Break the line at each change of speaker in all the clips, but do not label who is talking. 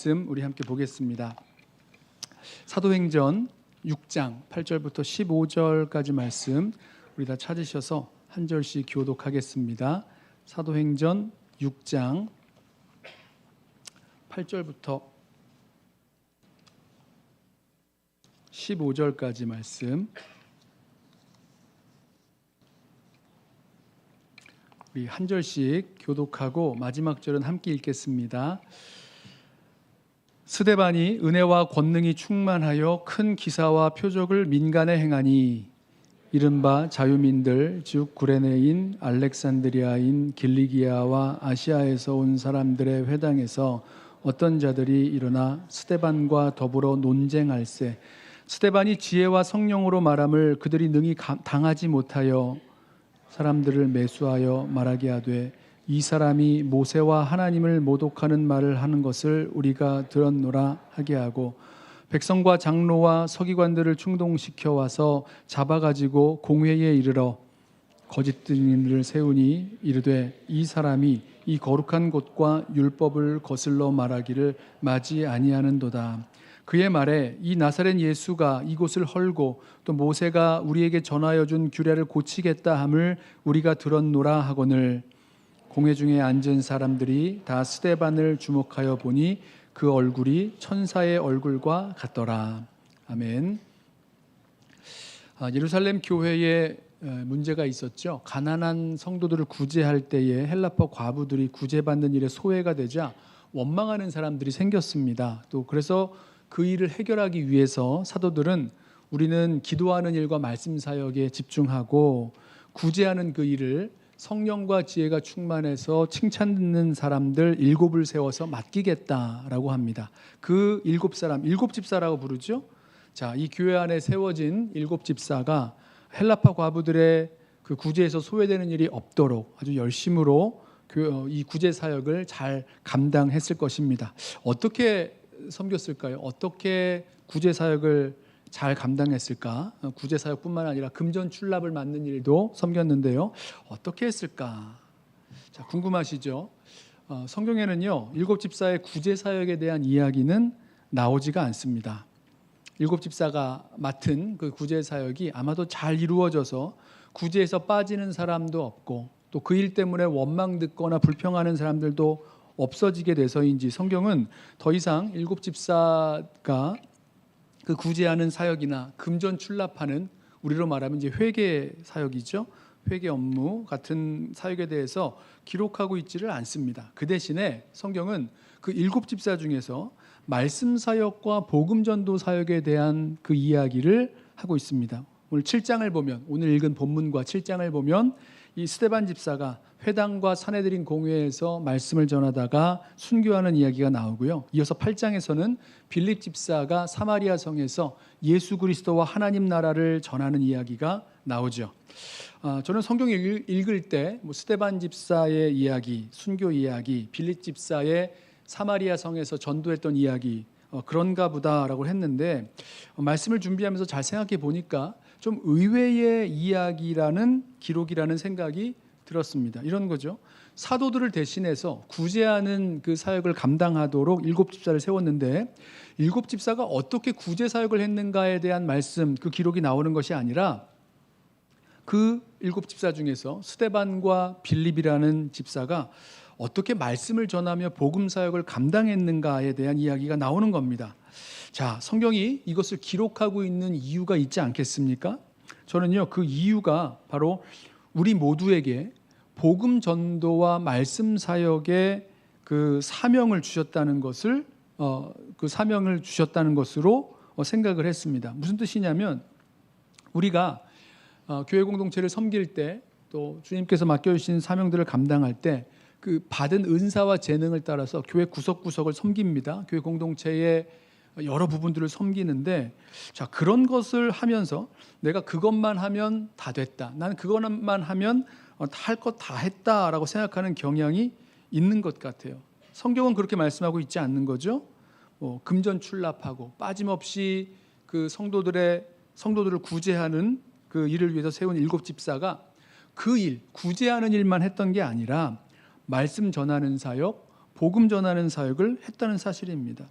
말씀 우리 함께 보겠습니다. 사도행전 6장 8절부터 15절까지 말씀 우리 다 찾으셔서 한 절씩 교독하겠습니다. 사도행전 6장 8절부터 15절까지 말씀 우리 한 절씩 교독하고 마지막 절은 함께 읽겠습니다. 스데반이 은혜와 권능이 충만하여 큰 기사와 표적을 민간에 행하니 이른바 자유민들 즉 구레네인 알렉산드리아인 길리기아와 아시아에서 온 사람들의 회당에서 어떤 자들이 일어나 스데반과 더불어 논쟁할세 스데반이 지혜와 성령으로 말함을 그들이 능히 당하지 못하여 사람들을 매수하여 말하게 하되 이 사람이 모세와 하나님을 모독하는 말을 하는 것을 우리가 들었노라 하게 하고 백성과 장로와 서기관들을 충동시켜 와서 잡아가지고 공회에 이르러 거짓 증인을 세우니 이르되 이 사람이 이 거룩한 곳과 율법을 거슬러 말하기를 마지 아니하는도다. 그의 말에 이 나사렛 예수가 이곳을 헐고 또 모세가 우리에게 전하여 준 규례를 고치겠다 함을 우리가 들었노라 하거늘 공회 중에 앉은 사람들이 다 스데반을 주목하여 보니 그 얼굴이 천사의 얼굴과 같더라. 아멘. 예루살렘 교회에 문제가 있었죠. 가난한 성도들을 구제할 때에 헬라파 과부들이 구제받는 일에 소외가 되자 원망하는 사람들이 생겼습니다. 또 그래서 그 일을 해결하기 위해서 사도들은 우리는 기도하는 일과 말씀 사역에 집중하고 구제하는 그 일을 성령과 지혜가 충만해서 칭찬 듣는 사람들 7을 세워서 맡기겠다라고 합니다. 그 7사람, 7집사라고 부르죠. 자, 이 교회 안에 세워진 7집사가 헬라파 과부들의 그 구제에서 소외되는 일이 없도록 아주 열심으로 이 구제 사역을 잘 감당했을 것입니다. 어떻게 섬겼을까요? 어떻게 구제 사역을 잘 감당했을까? 구제 사역뿐만 아니라 금전 출납을 맡는 일도 섬겼는데요. 어떻게 했을까? 자, 궁금하시죠? 성경에는요, 7집사의 구제 사역에 대한 이야기는 나오지가 않습니다. 7집사가 맡은 그 구제 사역이 아마도 잘 이루어져서 구제에서 빠지는 사람도 없고 또 그 일 때문에 원망 듣거나 불평하는 사람들도 없어지게 돼서인지 성경은 더 이상 7집사가 그 구제하는 사역이나 금전 출납하는 우리로 말하면 이제 회계 사역이죠. 회계 업무 같은 사역에 대해서 기록하고 있지를 않습니다. 그 대신에 성경은 그 7집사 중에서 말씀 사역과 복음 전도 사역에 대한 그 이야기를 하고 있습니다. 오늘 7장을 보면 오늘 읽은 본문과 7장을 보면 이 스데반 집사가 회당과 사내들인 공회에서 말씀을 전하다가 순교하는 이야기가 나오고요. 이어서 8장에서는 빌립 집사가 사마리아 성에서 예수 그리스도와 하나님 나라를 전하는 이야기가 나오죠. 저는 성경을 읽을 때 스데반 집사의 이야기, 순교 이야기, 빌립 집사의 사마리아 성에서 전도했던 이야기 그런가 보다라고 했는데 말씀을 준비하면서 잘 생각해 보니까 좀 의외의 이야기라는 기록이라는 생각이 들었습니다. 이런 거죠. 사도들을 대신해서 구제하는 그 사역을 감당하도록 7집사를 세웠는데 7집사가 어떻게 구제 사역을 했는가에 대한 말씀, 그 기록이 나오는 것이 아니라 그 7집사 중에서 스데반과 빌립이라는 집사가 어떻게 말씀을 전하며 복음 사역을 감당했는가에 대한 이야기가 나오는 겁니다. 자, 성경이 이것을 기록하고 있는 이유가 있지 않겠습니까? 저는요, 그 이유가 바로 우리 모두에게 복음 전도와 말씀 사역의 그 사명을 주셨다는 것을 그 사명을 주셨다는 것으로 생각을 했습니다. 무슨 뜻이냐면 우리가 교회 공동체를 섬길 때 또 주님께서 맡겨주신 사명들을 감당할 때 그 받은 은사와 재능을 따라서 교회 구석구석을 섬깁니다. 교회 공동체의 여러 부분들을 섬기는데 자, 그런 것을 하면서 내가 그것만 하면 다 됐다. 나는 그것만 하면 할 것 다 했다라고 생각하는 경향이 있는 것 같아요. 성경은 그렇게 말씀하고 있지 않는 거죠. 금전 출납하고 빠짐없이 그 성도들을 구제하는 그 일을 위해서 세운 7집사가 그 일, 구제하는 일만 했던 게 아니라 말씀 전하는 사역, 복음 전하는 사역을 했다는 사실입니다.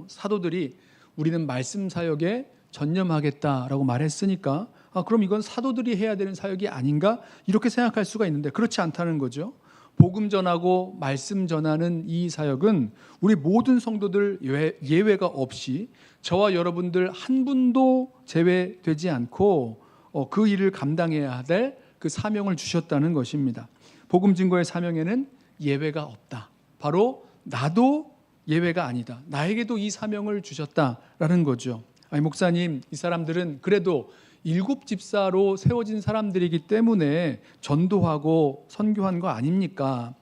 사도들이 우리는 말씀 사역에 전념하겠다라고 말했으니까 그럼 이건 사도들이 해야 되는 사역이 아닌가? 이렇게 생각할 수가 있는데 그렇지 않다는 거죠. 복음 전하고 말씀 전하는 이 사역은 우리 모든 성도들 예외가 없이 저와 여러분들 한 분도 제외되지 않고 그 일을 감당해야 될 그 사명을 주셨다는 것입니다. 복음 증거의 사명에는 예외가 없다. 바로 나도 예외가 아니다. 나에게도 이 사명을 주셨다라는 거죠. 아니, 목사님, 이 사람들은 그래도 7집사로 세워진 사람들이기 때문에 전도하고 선교한 거 아닙니까?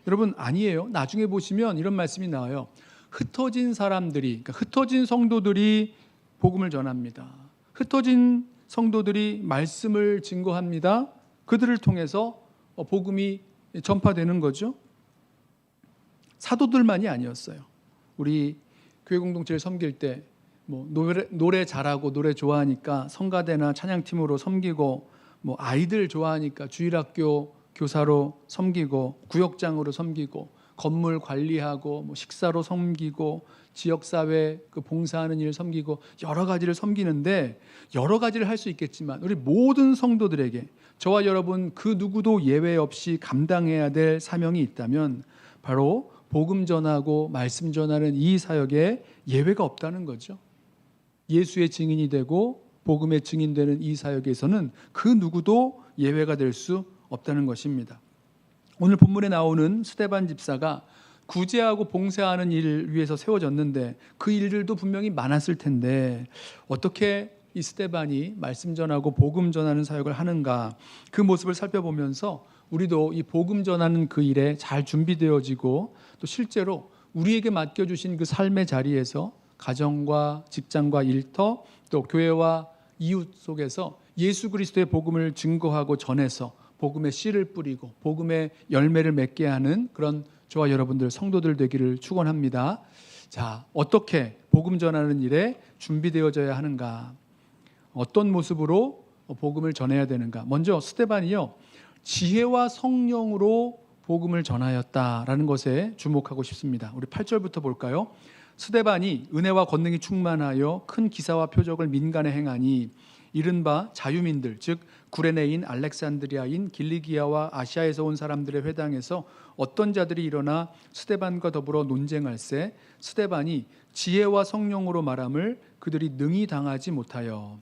여러분, 아니에요. 나중에 보시면 이런 말씀이 나와요. 흩어진 사람들이, 그러니까 흩어진 성도들이 복음을 전합니다. 흩어진 성도들이 말씀을 증거합니다. 그들을 통해서 복음이 전파되는 거죠. 사도들만이 아니었어요. 우리 교회 공동체를 섬길 때 노래 잘하고 노래 좋아하니까 성가대나 찬양팀으로 섬기고 아이들 좋아하니까 주일학교 교사로 섬기고 구역장으로 섬기고 건물 관리하고 식사로 섬기고 지역사회 봉사하는 일 섬기고 여러 가지를 섬기는데 여러 가지를 할 수 있겠지만 우리 모든 성도들에게 저와 여러분 그 누구도 예외 없이 감당해야 될 사명이 있다면 바로 복음 전하고 말씀 전하는 이 사역에 예외가 없다는 거죠. 예수의 증인이 되고 복음의 증인되는 이 사역에서는 그 누구도 예외가 될 수 없다는 것입니다. 오늘 본문에 나오는 스데반 집사가 구제하고 봉사하는 일을 위해서 세워졌는데 그 일들도 분명히 많았을 텐데 어떻게 이 스데반이 말씀 전하고 복음 전하는 사역을 하는가, 그 모습을 살펴보면서 우리도 이 복음 전하는 그 일에 잘 준비되어지고 또 실제로 우리에게 맡겨주신 그 삶의 자리에서 가정과 직장과 일터 또 교회와 이웃 속에서 예수 그리스도의 복음을 증거하고 전해서 복음의 씨를 뿌리고 복음의 열매를 맺게 하는 그런 저와 여러분들 성도들 되기를 축원합니다. 자, 어떻게 복음 전하는 일에 준비되어져야 하는가? 어떤 모습으로 복음을 전해야 되는가? 먼저 스데반이요, 지혜와 성령으로 복음을 전하였다라는 것에 주목하고 싶습니다. 우리 8절부터 볼까요? 스데반이 은혜와 권능이 충만하여 큰 기사와 표적을 민간에 행하니 이른바 자유민들, 즉 구레네인, 알렉산드리아인, 길리기아와 아시아에서 온 사람들의 회당에서 어떤 자들이 일어나 스데반과 더불어 논쟁할세 스데반이 지혜와 성령으로 말함을 그들이 능히 당하지 못하여.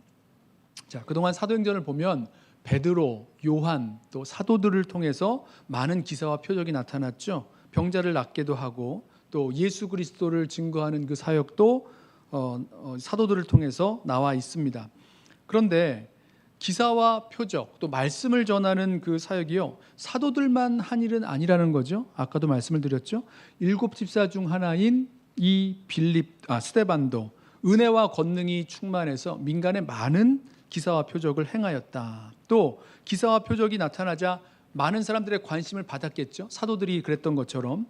자, 그동안 사도행전을 보면 베드로, 요한, 또 사도들을 통해서 많은 기사와 표적이 나타났죠. 병자를 낫게도 하고 또 예수 그리스도를 증거하는 그 사역도 사도들을 통해서 나와 있습니다. 그런데 기사와 표적 또 말씀을 전하는 그 사역이요, 사도들만 한 일은 아니라는 거죠. 아까도 말씀을 드렸죠. 7집사 중 하나인 이 스데반도 은혜와 권능이 충만해서 민간에 많은 기사와 표적을 행하였다. 또 기사와 표적이 나타나자 많은 사람들의 관심을 받았겠죠. 사도들이 그랬던 것처럼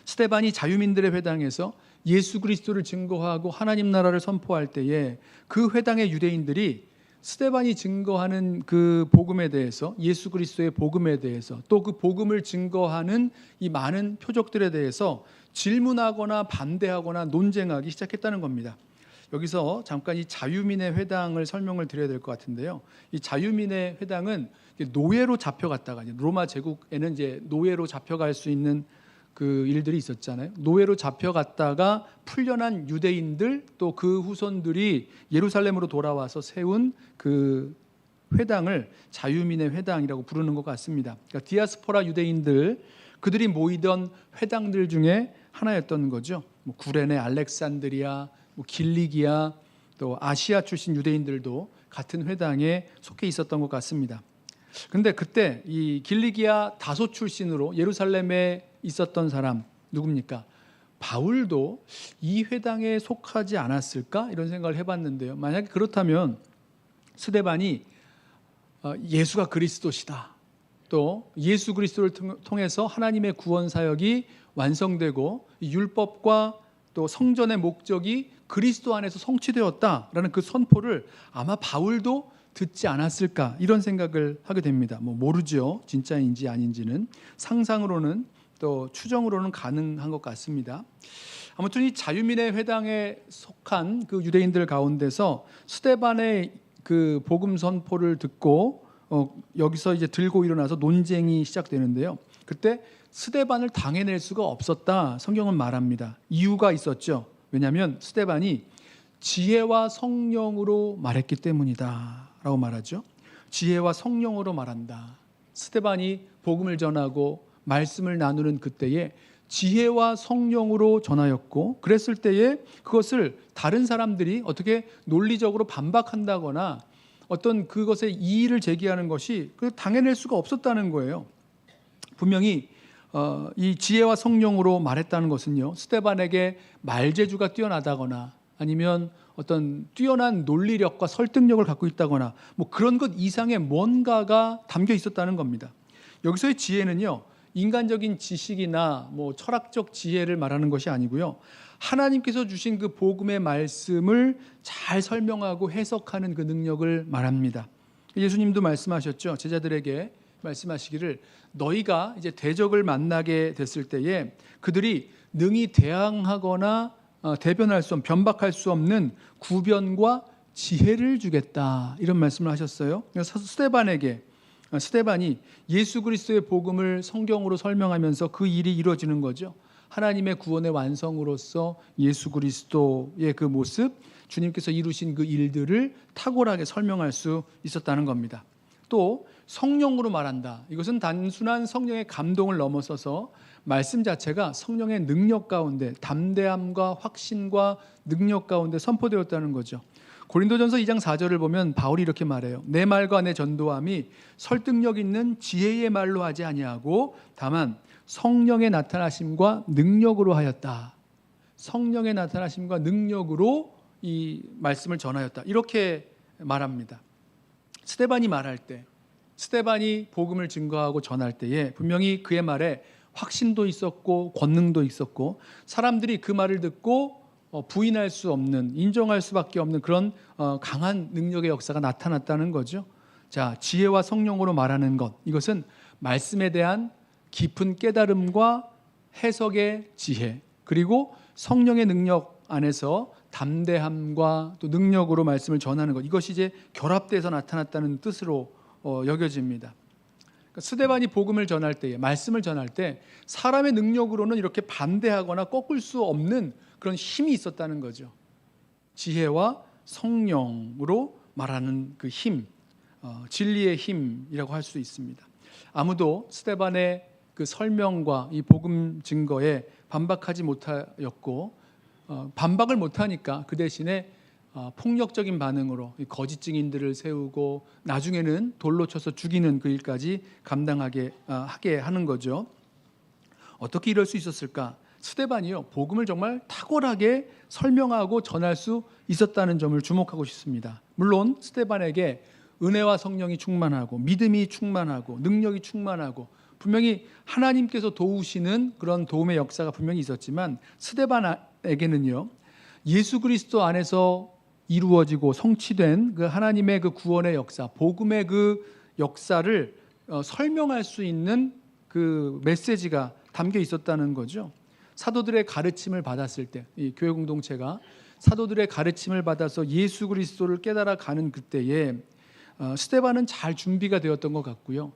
스데반이 자유민들의 회당에서 예수 그리스도를 증거하고 하나님 나라를 선포할 때에 그 회당의 유대인들이 스데반이 증거하는 그 복음에 대해서, 예수 그리스도의 복음에 대해서, 또 그 복음을 증거하는 이 많은 표적들에 대해서 질문하거나 반대하거나 논쟁하기 시작했다는 겁니다. 여기서 잠깐 이 자유민의 회당을 설명을 드려야 될 것 같은데요. 이 자유민의 회당은 노예로 잡혀갔다가, 로마 제국에는 이제 노예로 잡혀갈 수 있는 그 일들이 있었잖아요. 노예로 잡혀갔다가 풀려난 유대인들 또 그 후손들이 예루살렘으로 돌아와서 세운 그 회당을 자유민의 회당이라고 부르는 것 같습니다. 그러니까 디아스포라 유대인들, 그들이 모이던 회당들 중에 하나였던 거죠. 구레네, 알렉산드리아, 길리기아, 또 아시아 출신 유대인들도 같은 회당에 속해 있었던 것 같습니다. 그런데 그때 이 길리기아 다소 출신으로 예루살렘에 있었던 사람 누굽니까? 바울도 이 회당에 속하지 않았을까? 이런 생각을 해봤는데요. 만약에 그렇다면 스데반이 예수가 그리스도시다, 또 예수 그리스도를 통해서 하나님의 구원 사역이 완성되고 율법과 또 성전의 목적이 그리스도 안에서 성취되었다라는 그 선포를 아마 바울도 듣지 않았을까, 이런 생각을 하게 됩니다. 모르죠, 진짜인지 아닌지는. 상상으로는 또 추정으로는 가능한 것 같습니다. 아무튼 이 자유민의 회당에 속한 그 유대인들 가운데서 스데반의 그 복음 선포를 듣고 여기서 이제 들고 일어나서 논쟁이 시작되는데요. 그때 스데반을 당해낼 수가 없었다, 성경은 말합니다. 이유가 있었죠. 왜냐하면 스데반이 지혜와 성령으로 말했기 때문이다 라고 말하죠. 지혜와 성령으로 말한다. 스데반이 복음을 전하고 말씀을 나누는 그때에 지혜와 성령으로 전하였고, 그랬을 때에 그것을 다른 사람들이 어떻게 논리적으로 반박한다거나 어떤 그것에 이의를 제기하는 것이 당해낼 수가 없었다는 거예요. 분명히 이 지혜와 성령으로 말했다는 것은요, 스데반에게 말재주가 뛰어나다거나 아니면 어떤 뛰어난 논리력과 설득력을 갖고 있다거나 뭐 그런 것 이상의 뭔가가 담겨 있었다는 겁니다. 여기서의 지혜는요, 인간적인 지식이나 뭐 철학적 지혜를 말하는 것이 아니고요, 하나님께서 주신 그 복음의 말씀을 잘 설명하고 해석하는 그 능력을 말합니다. 예수님도 말씀하셨죠. 제자들에게 말씀하시기를, 너희가 이제 대적을 만나게 됐을 때에 그들이 능히 대항하거나 대변할 수 없는, 변박할 수 없는 구변과 지혜를 주겠다, 이런 말씀을 하셨어요. 그래서 스데반이 예수 그리스도의 복음을 성경으로 설명하면서 그 일이 이루어지는 거죠. 하나님의 구원의 완성으로서 예수 그리스도의 그 모습, 주님께서 이루신 그 일들을 탁월하게 설명할 수 있었다는 겁니다. 또 성령으로 말한다. 이것은 단순한 성령의 감동을 넘어서서 말씀 자체가 성령의 능력 가운데, 담대함과 확신과 능력 가운데 선포되었다는 거죠. 고린도전서 2장 4절을 보면 바울이 이렇게 말해요. 내 말과 내 전도함이 설득력 있는 지혜의 말로 하지 아니하고 다만 성령의 나타나심과 능력으로 하였다. 성령의 나타나심과 능력으로 이 말씀을 전하였다, 이렇게 말합니다. 스데반이 말할 때, 스데반이 복음을 증거하고 전할 때에 분명히 그의 말에 확신도 있었고 권능도 있었고, 사람들이 그 말을 듣고 부인할 수 없는, 인정할 수밖에 없는 그런 강한 능력의 역사가 나타났다는 거죠. 자, 지혜와 성령으로 말하는 것, 이것은 말씀에 대한 깊은 깨달음과 해석의 지혜, 그리고 성령의 능력 안에서 담대함과 또 능력으로 말씀을 전하는 것, 이것이 이제 결합돼서 나타났다는 뜻으로 여겨집니다. 그러니까 스데반이 복음을 전할 때에, 말씀을 전할 때 사람의 능력으로는 이렇게 반대하거나 꺾을 수 없는 그런 힘이 있었다는 거죠. 지혜와 성령으로 말하는 그 힘, 진리의 힘이라고 할 수 있습니다. 아무도 스데반의 그 설명과 이 복음 증거에 반박하지 못하였고, 반박을 못하니까 그 대신에 폭력적인 반응으로 거짓 증인들을 세우고 나중에는 돌로 쳐서 죽이는 그 일까지 감당하게 하게 하는 거죠. 어떻게 이럴 수 있었을까? 스데반이요, 복음을 정말 탁월하게 설명하고 전할 수 있었다는 점을 주목하고 싶습니다. 물론 스데반에게 은혜와 성령이 충만하고 믿음이 충만하고 능력이 충만하고 분명히 하나님께서 도우시는 그런 도움의 역사가 분명히 있었지만, 스데반에게는요, 예수 그리스도 안에서 이루어지고 성취된 그 하나님의 그 구원의 역사, 복음의 그 역사를 설명할 수 있는 그 메시지가 담겨 있었다는 거죠. 사도들의 가르침을 받았을 때, 이 교회 공동체가 사도들의 가르침을 받아서 예수 그리스도를 깨달아 가는 그때에 스데반은 잘 준비가 되었던 것 같고요.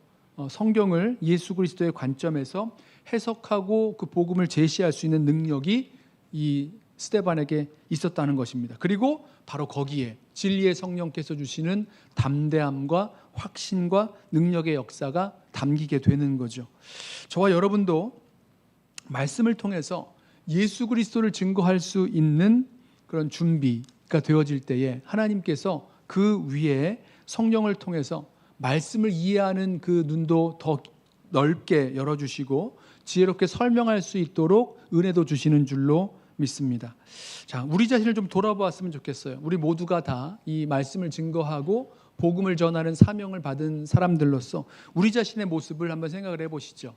성경을 예수 그리스도의 관점에서 해석하고 그 복음을 제시할 수 있는 능력이 이 스데반에게 있었다는 것입니다. 그리고 바로 거기에 진리의 성령께서 주시는 담대함과 확신과 능력의 역사가 담기게 되는 거죠. 저와 여러분도 말씀을 통해서 예수 그리스도를 증거할 수 있는 그런 준비가 되어질 때에 하나님께서 그 위에 성령을 통해서 말씀을 이해하는 그 눈도 더 넓게 열어주시고 지혜롭게 설명할 수 있도록 은혜도 주시는 줄로 믿습니다. 자, 우리 자신을 좀 돌아보았으면 좋겠어요. 우리 모두가 다 이 말씀을 증거하고 복음을 전하는 사명을 받은 사람들로서 우리 자신의 모습을 한번 생각을 해보시죠.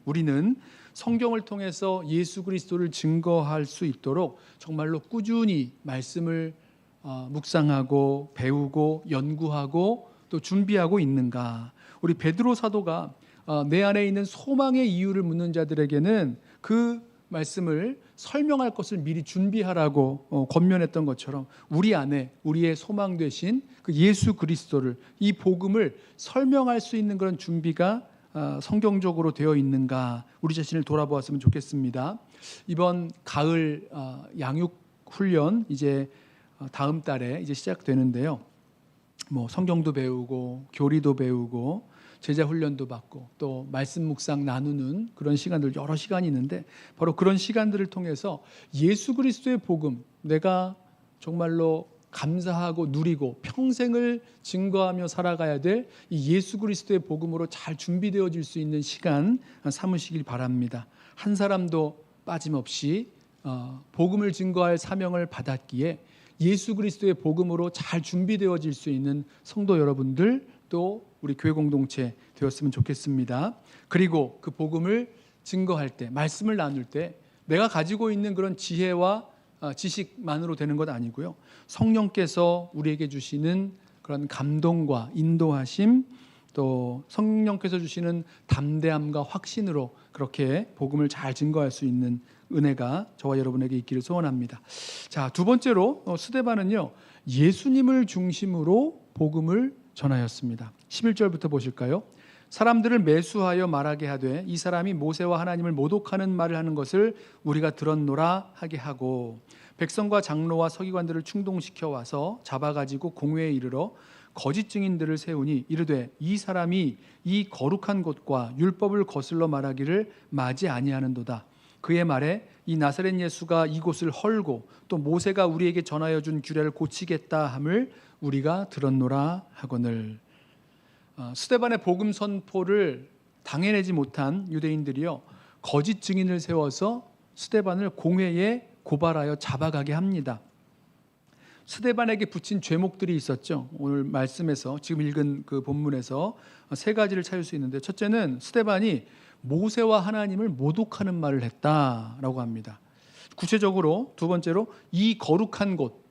우리는 성경을 통해서 예수 그리스도를 증거할 수 있도록 정말로 꾸준히 말씀을 묵상하고 배우고 연구하고 또 준비하고 있는가? 우리 베드로 사도가 내 안에 있는 소망의 이유를 묻는 자들에게는 그 말씀을 설명할 것을 미리 준비하라고 권면했던 것처럼 우리 안에 우리의 소망 되신 그 예수 그리스도를, 이 복음을 설명할 수 있는 그런 준비가 성경적으로 되어 있는가, 우리 자신을 돌아보았으면 좋겠습니다. 이번 가을 양육 훈련 이제 다음 달에 이제 시작되는데요. 성경도 배우고 교리도 배우고 제자 훈련도 받고 또 말씀 묵상 나누는 그런 시간들, 여러 시간이 있는데 바로 그런 시간들을 통해서 예수 그리스도의 복음, 내가 정말로 감사하고 누리고 평생을 증거하며 살아가야 될 이 예수 그리스도의 복음으로 잘 준비되어질 수 있는 시간 삼으시길 바랍니다. 한 사람도 빠짐없이 복음을 증거할 사명을 받았기에 예수 그리스도의 복음으로 잘 준비되어질 수 있는 성도 여러분들, 또 우리 교회 공동체 되었으면 좋겠습니다. 그리고 그 복음을 증거할 때, 말씀을 나눌 때 내가 가지고 있는 그런 지혜와 지식만으로 되는 것 아니고요, 성령께서 우리에게 주시는 그런 감동과 인도하심, 또 성령께서 주시는 담대함과 확신으로 그렇게 복음을 잘 증거할 수 있는 은혜가 저와 여러분에게 있기를 소원합니다. 자, 두 번째로 스데반은요, 예수님을 중심으로 복음을 전하였습니다. 11절부터 보실까요? 사람들을 매수하여 말하게 하되 이 사람이 모세와 하나님을 모독하는 말을 하는 것을 우리가 들었노라 하게 하고, 백성과 장로와 서기관들을 충동시켜 와서 잡아가지고 공회에 이르러 거짓 증인들을 세우니 이르되 이 사람이 이 거룩한 곳과 율법을 거슬러 말하기를 마지 아니하는도다. 그의 말에 이 나사렛 예수가 이곳을 헐고 또 모세가 우리에게 전하여 준 규례를 고치겠다 함을 우리가 들었노라 하거늘. 스데반의 복음 선포를 당해내지 못한 유대인들이요, 거짓 증인을 세워서 스데반을 공회에 고발하여 잡아가게 합니다. 스데반에게 붙인 죄목들이 있었죠. 오늘 말씀에서 지금 읽은 그 본문에서 세 가지를 찾을 수 있는데, 첫째는 스데반이 모세와 하나님을 모독하는 말을 했다라고 합니다. 구체적으로 두 번째로 이 거룩한 곳,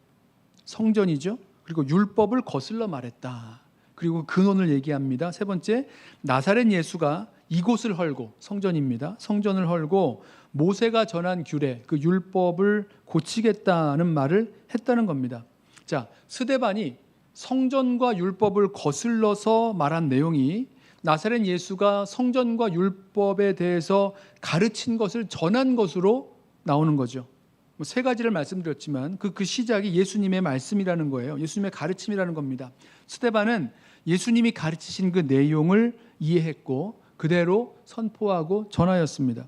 성전이죠. 그리고 율법을 거슬러 말했다. 그리고 근원을 얘기합니다. 세 번째, 나사렛 예수가 이곳을 헐고, 성전입니다. 성전을 헐고 모세가 전한 규례, 그 율법을 고치겠다는 말을 했다는 겁니다. 자, 스데반이 성전과 율법을 거슬러서 말한 내용이 나사렛 예수가 성전과 율법에 대해서 가르친 것을 전한 것으로 나오는 거죠. 세 가지를 말씀드렸지만 그 시작이 예수님의 말씀이라는 거예요. 예수님의 가르침이라는 겁니다. 스데반은 예수님이 가르치신 그 내용을 이해했고 그대로 선포하고 전하였습니다.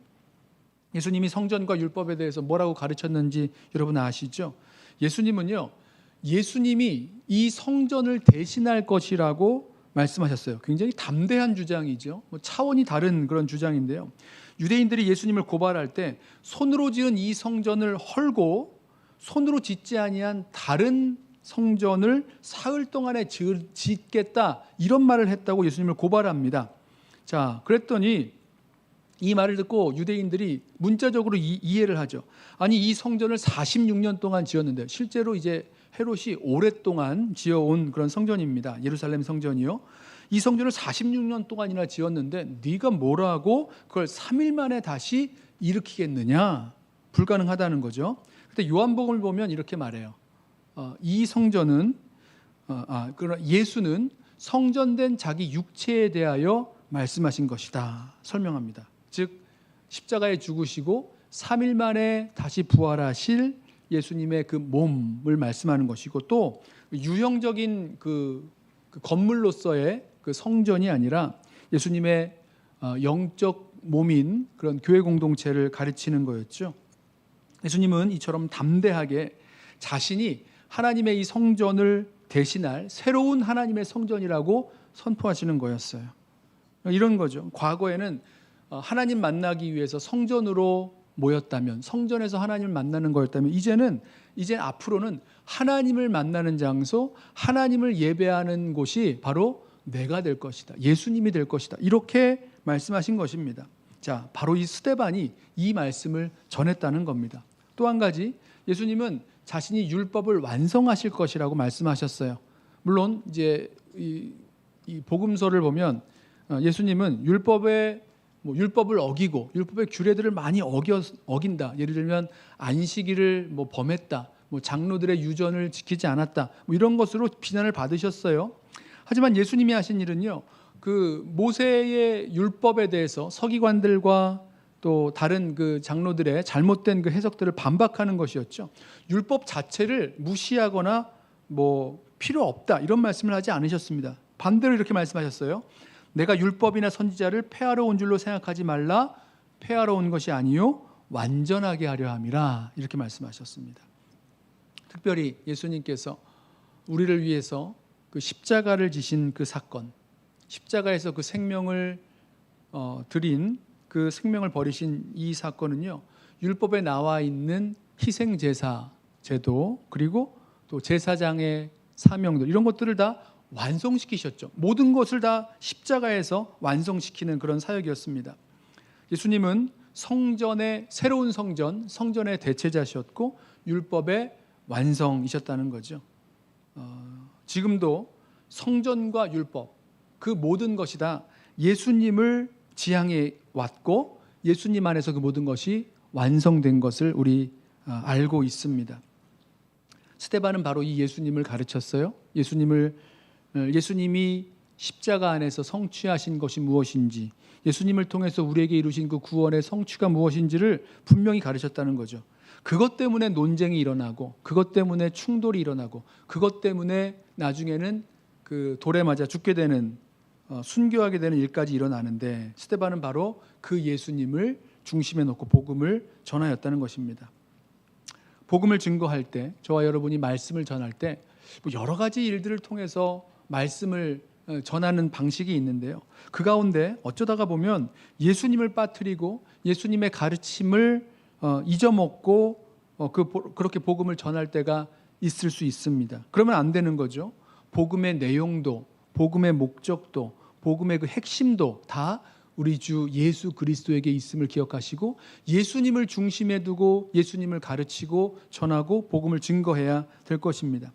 예수님이 성전과 율법에 대해서 뭐라고 가르쳤는지 여러분 아시죠? 예수님은요, 예수님이 이 성전을 대신할 것이라고 말씀하셨어요. 굉장히 담대한 주장이죠. 차원이 다른 그런 주장인데요. 유대인들이 예수님을 고발할 때 손으로 지은 이 성전을 헐고 손으로 짓지 아니한 다른 성전을 사흘 동안에 짓겠다, 이런 말을 했다고 예수님을 고발합니다. 자, 그랬더니 이 말을 듣고 유대인들이 문자적으로 이해를 하죠. 아니, 이 성전을 46년 동안 지었는데, 실제로 이제 헤롯이 오랫동안 지어온 그런 성전입니다. 예루살렘 성전이요. 이 성전을 46년 동안이나 지었는데 네가 뭐라고 그걸 3일 만에 다시 일으키겠느냐? 불가능하다는 거죠. 근데 요한복음을 보면 이렇게 말해요. 이 성전은 그러나 예수는 성전된 자기 육체에 대하여 말씀하신 것이다, 설명합니다. 즉 십자가에 죽으시고 3일 만에 다시 부활하실 예수님의 그 몸을 말씀하는 것이고, 또 유형적인 그 건물로서의 그 성전이 아니라 예수님의 영적 몸인 그런 교회 공동체를 가르치는 거였죠. 예수님은 이처럼 담대하게 자신이 하나님의 이 성전을 대신할 새로운 하나님의 성전이라고 선포하시는 거였어요. 이런 거죠. 과거에는 하나님 만나기 위해서 성전으로 모였다면, 성전에서 하나님을 만나는 거였다면, 이제 앞으로는 하나님을 만나는 장소, 하나님을 예배하는 곳이 바로 내가 될 것이다, 예수님이 될 것이다, 이렇게 말씀하신 것입니다. 자, 바로 이 스데반이 이 말씀을 전했다는 겁니다. 또 한 가지, 예수님은 자신이 율법을 완성하실 것이라고 말씀하셨어요. 물론 이제 이 복음서를 보면 예수님은 율법을 어기고 율법의 규례들을 많이 어긴다. 예를 들면 안식일을 범했다. 장로들의 유전을 지키지 않았다. 이런 것으로 비난을 받으셨어요. 하지만 예수님이 하신 일은요. 그 모세의 율법에 대해서 서기관들과 또 다른 그 장로들의 잘못된 그 해석들을 반박하는 것이었죠. 율법 자체를 무시하거나 필요 없다 이런 말씀을 하지 않으셨습니다. 반대로 이렇게 말씀하셨어요. 내가 율법이나 선지자를 폐하러 온 줄로 생각하지 말라. 폐하러 온 것이 아니요 완전하게 하려 함이라 이렇게 말씀하셨습니다. 특별히 예수님께서 우리를 위해서 그 십자가를 지신 그 사건, 십자가에서 그 생명을 드린 그 생명을 버리신 이 사건은요, 율법에 나와 있는 희생제사 제도 그리고 또 제사장의 사명들 이런 것들을 다 완성시키셨죠. 모든 것을 다 십자가에서 완성시키는 그런 사역이었습니다. 예수님은 새로운 성전의 대체자셨고 율법의 완성이셨다는 거죠. 지금도 성전과 율법 그 모든 것이 다 예수님을 지향해 왔고 예수님 안에서 그 모든 것이 완성된 것을 우리 알고 있습니다. 스데반은 바로 이 예수님을 가르쳤어요. 예수님이 십자가 안에서 성취하신 것이 무엇인지, 예수님을 통해서 우리에게 이루신 그 구원의 성취가 무엇인지를 분명히 가르쳤다는 거죠. 그것 때문에 논쟁이 일어나고, 그것 때문에 충돌이 일어나고, 그것 때문에 나중에는 그 돌에 맞아 죽게 되는 순교하게 되는 일까지 일어나는데, 스데반은 바로 그 예수님을 중심에 놓고 복음을 전하였다는 것입니다. 복음을 증거할 때, 저와 여러분이 말씀을 전할 때 여러 가지 일들을 통해서 말씀을 전하는 방식이 있는데요. 그 가운데 어쩌다가 보면 예수님을 빠뜨리고 예수님의 가르침을 잊어먹고 그렇게 복음을 전할 때가 있을 수 있습니다. 그러면 안 되는 거죠. 복음의 내용도, 복음의 목적도, 복음의 그 핵심도 다 우리 주 예수 그리스도에게 있음을 기억하시고 예수님을 중심에 두고 예수님을 가르치고 전하고 복음을 증거해야 될 것입니다.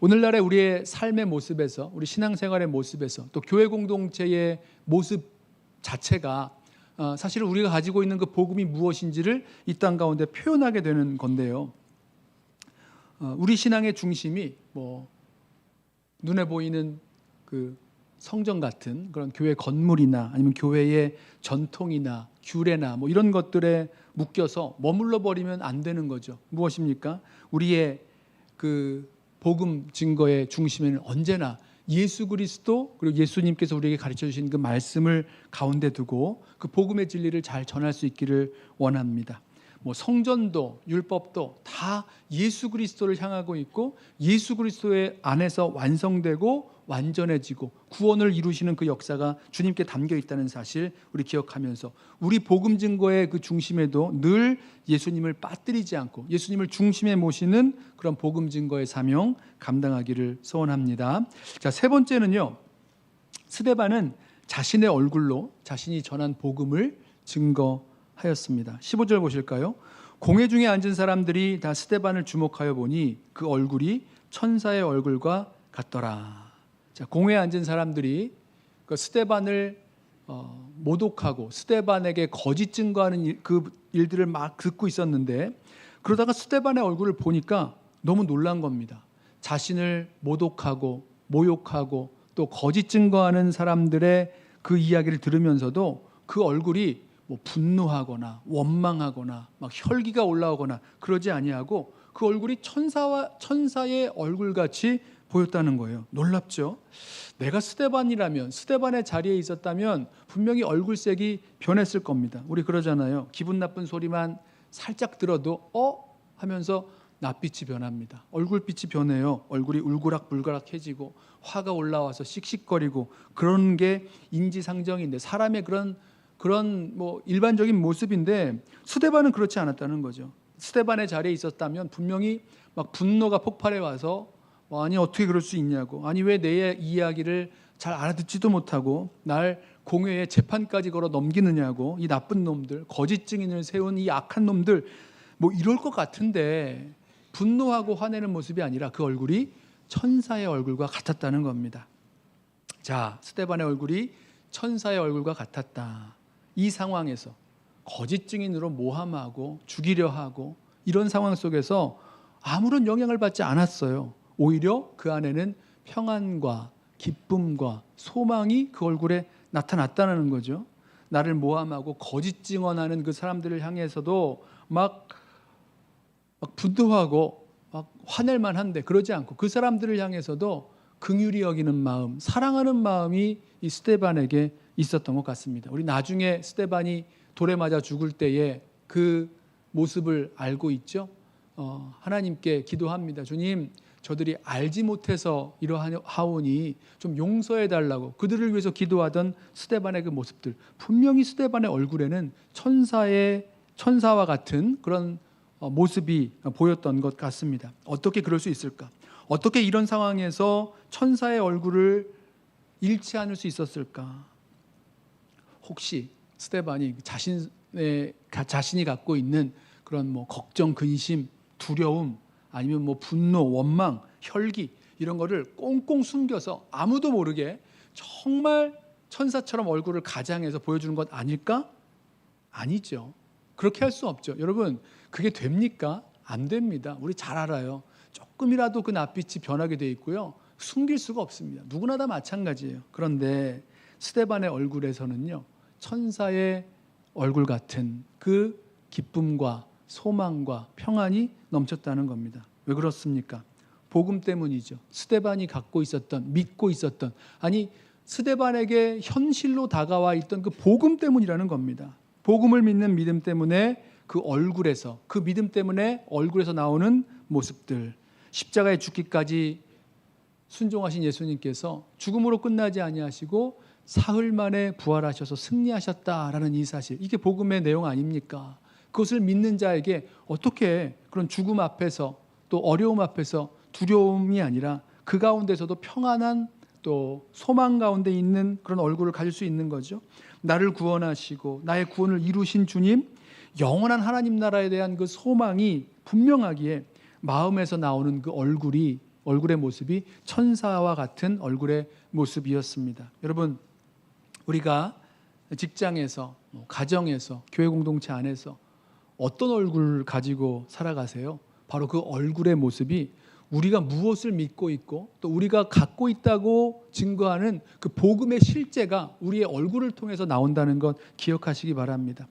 오늘날의 우리의 삶의 모습에서, 우리 신앙생활의 모습에서, 또 교회 공동체의 모습 자체가 사실 우리가 가지고 있는 그 복음이 무엇인지를 이 땅 가운데 표현하게 되는 건데요. 우리 신앙의 중심이 눈에 보이는 그 성전 같은 그런 교회 건물이나 아니면 교회의 전통이나 규례나 이런 것들에 묶여서 머물러 버리면 안 되는 거죠. 무엇입니까? 우리의 그 복음 증거의 중심에는 언제나 예수 그리스도 그리고 예수님께서 우리에게 가르쳐 주신 그 말씀을 가운데 두고 그 복음의 진리를 잘 전할 수 있기를 원합니다. 성전도 율법도 다 예수 그리스도를 향하고 있고 예수 그리스도의 안에서 완성되고 완전해지고 구원을 이루시는 그 역사가 주님께 담겨 있다는 사실 우리 기억하면서 우리 복음 증거의 그 중심에도 늘 예수님을 빠뜨리지 않고 예수님을 중심에 모시는 그런 복음 증거의 사명 감당하기를 소원합니다. 자, 세 번째는요. 스데반은 자신의 얼굴로 자신이 전한 복음을 증거하였습니다. 15절 보실까요? 공회 중에 앉은 사람들이 다 스데반을 주목하여 보니 그 얼굴이 천사의 얼굴과 같더라. 자, 공회에 앉은 사람들이 그 스데반을 모독하고 스데반에게 거짓 증거하는 그 일들을 막 듣고 있었는데 그러다가 스데반의 얼굴을 보니까 너무 놀란 겁니다. 자신을 모독하고 모욕하고 또 거짓 증거하는 사람들의 그 이야기를 들으면서도 그 얼굴이 분노하거나 원망하거나 막 혈기가 올라오거나 그러지 아니하고 그 얼굴이 천사의 얼굴같이 보였다는 거예요. 놀랍죠? 내가 스데반이라면, 스데반의 자리에 있었다면 분명히 얼굴색이 변했을 겁니다. 우리 그러잖아요. 기분 나쁜 소리만 살짝 들어도 하면서 낯빛이 변합니다. 얼굴빛이 변해요. 얼굴이 울그락불그락해지고 화가 올라와서 씩씩거리고 그런 게 인지상정인데 사람의 그런 일반적인 모습인데 스데반은 그렇지 않았다는 거죠. 스데반의 자리에 있었다면 분명히 막 분노가 폭발해 와서 아니 어떻게 그럴 수 있냐고, 아니 왜 내 이야기를 잘 알아듣지도 못하고 날 공회에 재판까지 걸어 넘기느냐고, 이 나쁜 놈들, 거짓 증인을 세운 이 악한 놈들, 이럴 것 같은데 분노하고 화내는 모습이 아니라 그 얼굴이 천사의 얼굴과 같았다는 겁니다. 자, 스데반의 얼굴이 천사의 얼굴과 같았다. 이 상황에서 거짓 증인으로 모함하고 죽이려 하고 이런 상황 속에서 아무런 영향을 받지 않았어요. 오히려 그 안에는 평안과 기쁨과 소망이 그 얼굴에 나타났다는 거죠. 나를 모함하고 거짓 증언하는 그 사람들을 향해서도 막 분노하고 막 화낼 만한데 그러지 않고 그 사람들을 향해서도 긍휼히 여기는 마음, 사랑하는 마음이 이 스데반에게 있었던 것 같습니다. 우리 나중에 스데반이 돌에 맞아 죽을 때에 그 모습을 알고 있죠. 하나님께 기도합니다. 주님, 저들이 알지 못해서 이러하오니 좀 용서해 달라고 그들을 위해서 기도하던 스데반의 그 모습들, 분명히 스데반의 얼굴에는 천사와 같은 그런 모습이 보였던 것 같습니다. 어떻게 그럴 수 있을까? 어떻게 이런 상황에서 천사의 얼굴을 잃지 않을 수 있었을까? 혹시 스데반이 자신이 갖고 있는 그런 걱정, 근심, 두려움, 아니면 분노, 원망, 혈기 이런 거를 꽁꽁 숨겨서 아무도 모르게 정말 천사처럼 얼굴을 가장해서 보여주는 것 아닐까? 아니죠. 그렇게 할 수 없죠. 여러분, 그게 됩니까? 안 됩니다. 우리 잘 알아요. 조금이라도 그 낯빛이 변하게 돼 있고요. 숨길 수가 없습니다. 누구나 다 마찬가지예요. 그런데 스데반의 얼굴에서는요, 천사의 얼굴 같은 그 기쁨과 소망과 평안이 넘쳤다는 겁니다. 왜 그렇습니까? 복음 때문이죠. 스데반이 갖고 있었던, 믿고 있었던, 아니 스데반에게 현실로 다가와 있던 그 복음 때문이라는 겁니다. 복음을 믿는 믿음 때문에 그 얼굴에서, 그 믿음 때문에 얼굴에서 나오는 모습들, 십자가에 죽기까지 순종하신 예수님께서 죽음으로 끝나지 아니하시고 사흘 만에 부활하셔서 승리하셨다라는 이 사실, 이게 복음의 내용 아닙니까? 그것을 믿는 자에게 어떻게 그런 죽음 앞에서 또 어려움 앞에서 두려움이 아니라 그 가운데서도 평안한 또 소망 가운데 있는 그런 얼굴을 가질 수 있는 거죠. 나를 구원하시고 나의 구원을 이루신 주님, 영원한 하나님 나라에 대한 그 소망이 분명하기에 마음에서 나오는 그 얼굴의 모습이 천사와 같은 얼굴의 모습이었습니다. 여러분, 우리가 직장에서, 가정에서, 교회 공동체 안에서 어떤 얼굴을 가지고 살아가세요? 바로 그 얼굴의 모습이 우리가 무엇을 믿고 있고 또 우리가 갖고 있다고 증거하는 그 복음의 실제가 우리의 얼굴을 통해서 나온다는 것 기억하시기 바랍니다.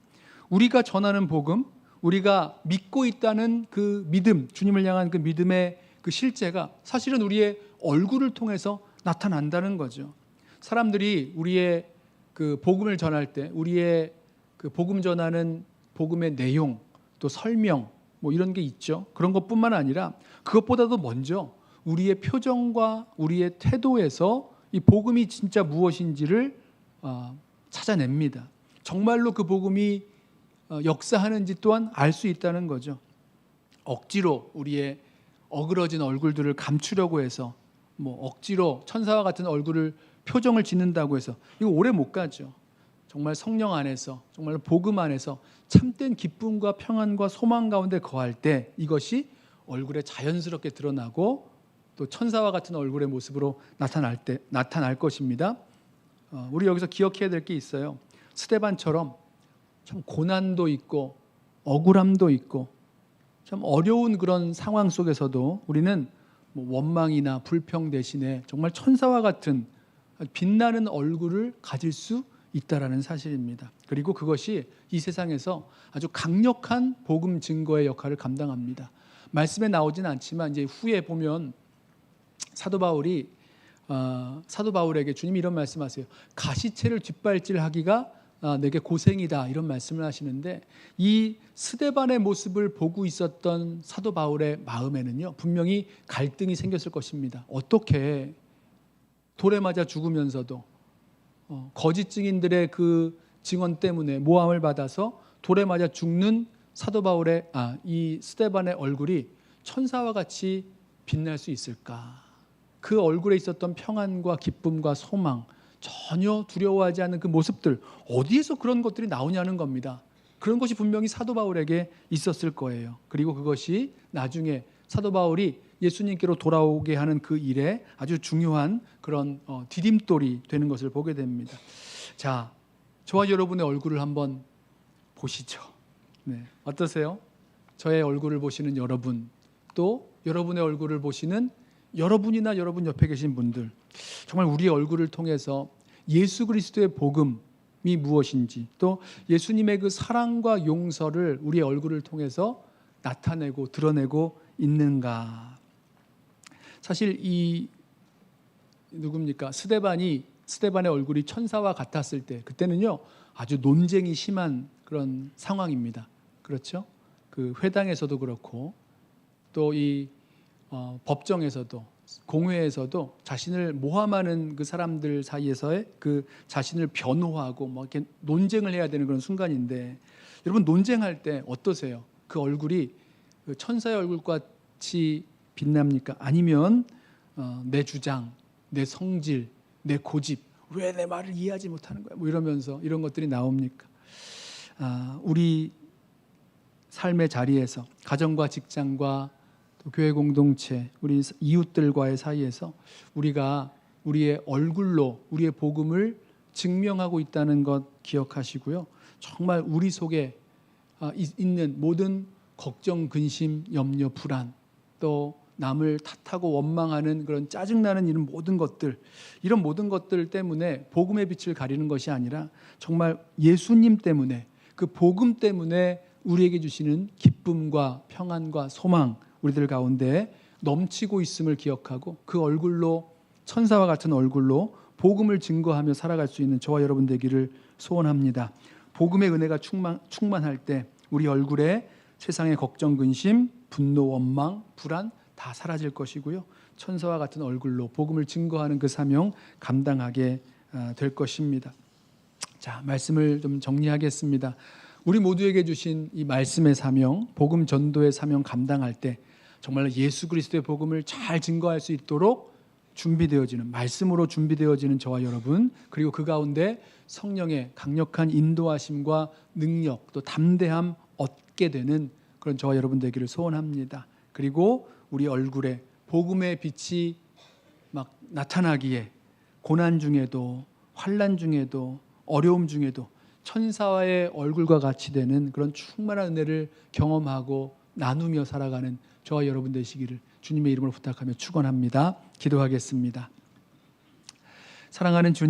우리가 전하는 복음, 우리가 믿고 있다는 그 믿음, 주님을 향한 그 믿음의 그 실제가 사실은 우리의 얼굴을 통해서 나타난다는 거죠. 사람들이 우리의 그 복음을 전할 때 우리의 그 복음 전하는 복음의 내용, 또 설명 이런 게 있죠. 그런 것뿐만 아니라 그것보다도 먼저 우리의 표정과 우리의 태도에서 이 복음이 진짜 무엇인지를 찾아냅니다. 정말로 그 복음이 역사하는지 또한 알 수 있다는 거죠. 억지로 우리의 어그러진 얼굴들을 감추려고 해서 억지로 천사와 같은 얼굴을 표정을 짓는다고 해서 이거 오래 못 가죠. 정말 성령 안에서, 정말 복음 안에서 참된 기쁨과 평안과 소망 가운데 거할 때 이것이 얼굴에 자연스럽게 드러나고 또 천사와 같은 얼굴의 모습으로 나타날 것입니다. 우리 여기서 기억해야 될 게 있어요. 스데반처럼 참 고난도 있고 억울함도 있고 참 어려운 그런 상황 속에서도 우리는 원망이나 불평 대신에 정말 천사와 같은 빛나는 얼굴을 가질 수 있다라는 사실입니다. 그리고 그것이 이 세상에서 아주 강력한 복음 증거의 역할을 감당합니다. 말씀에 나오진 않지만 이제 후에 보면 사도 바울에게 주님이 이런 말씀하세요. 가시체를 뒷발질하기가 내게 고생이다, 이런 말씀을 하시는데 이 스데반의 모습을 보고 있었던 사도 바울의 마음에는요 분명히 갈등이 생겼을 것입니다. 어떻게 돌에 맞아 죽으면서도 거짓 증인들의 그 증언 때문에 모함을 받아서 돌에 맞아 죽는 사도 바울의 이 스데반의 얼굴이 천사와 같이 빛날 수 있을까? 그 얼굴에 있었던 평안과 기쁨과 소망, 전혀 두려워하지 않는 그 모습들, 어디에서 그런 것들이 나오냐는 겁니다. 그런 것이 분명히 사도 바울에게 있었을 거예요. 그리고 그것이 나중에 사도 바울이 예수님께로 돌아오게 하는 그 일에 아주 중요한 그런 디딤돌이 되는 것을 보게 됩니다. 자, 저와 여러분의 얼굴을 한번 보시죠. 네, 어떠세요? 저의 얼굴을 보시는 여러분, 또 여러분의 얼굴을 보시는 여러분이나 여러분 옆에 계신 분들, 정말 우리의 얼굴을 통해서 예수 그리스도의 복음이 무엇인지, 또 예수님의 그 사랑과 용서를 우리의 얼굴을 통해서 나타내고 드러내고 있는가. 사실 이 누굽니까? 스데반의 얼굴이 천사와 같았을 때, 그때는요 아주 논쟁이 심한 그런 상황입니다. 그렇죠? 그 회당에서도 그렇고 또 이 법정에서도, 공회에서도 자신을 모함하는 그 사람들 사이에서의 그 자신을 변호하고 뭐 이렇게 논쟁을 해야 되는 그런 순간인데, 여러분 논쟁할 때 어떠세요? 그 얼굴이 그 천사의 얼굴과 같이 빛납니까? 아니면 내 주장, 내 성질, 내 고집, 왜 내 말을 이해하지 못하는 거야? 뭐 이러면서 이런 것들이 나옵니까? 우리 삶의 자리에서, 가정과 직장과 또 교회 공동체, 우리 이웃들과의 사이에서 우리가 우리의 얼굴로 우리의 복음을 증명하고 있다는 것 기억하시고요. 정말 우리 속에 있는 모든 걱정, 근심, 염려, 불안, 또 남을 탓하고 원망하는 그런 짜증나는 이런 모든 것들 때문에 복음의 빛을 가리는 것이 아니라 정말 예수님 때문에, 그 복음 때문에 우리에게 주시는 기쁨과 평안과 소망, 우리들 가운데 넘치고 있음을 기억하고 그 얼굴로, 천사와 같은 얼굴로 복음을 증거하며 살아갈 수 있는 저와 여러분 되기를 소원합니다. 복음의 은혜가 충만할 때 우리 얼굴에 세상의 걱정, 근심, 분노, 원망, 불안 다 사라질 것이고요. 천사와 같은 얼굴로 복음을 증거하는 그 사명 감당하게 될 것입니다. 자, 말씀을 좀 정리하겠습니다. 우리 모두에게 주신 이 말씀의 사명, 복음 전도의 사명 감당할 때 정말 예수 그리스도의 복음을 잘 증거할 수 있도록 준비되어지는, 말씀으로 준비되어지는 저와 여러분, 그리고 그 가운데 성령의 강력한 인도하심과 능력, 또 담대함 얻게 되는 그런 저와 여러분 되기를 소원합니다. 그리고 우리 얼굴에 복음의 빛이 막 나타나기에 고난 중에도, 환난 중에도, 어려움 중에도 천사와의 얼굴과 같이 되는 그런 충만한 은혜를 경험하고 나누며 살아가는 저와 여러분 되시기를 주님의 이름으로 부탁하며 축원합니다. 기도하겠습니다. 사랑하는 주님,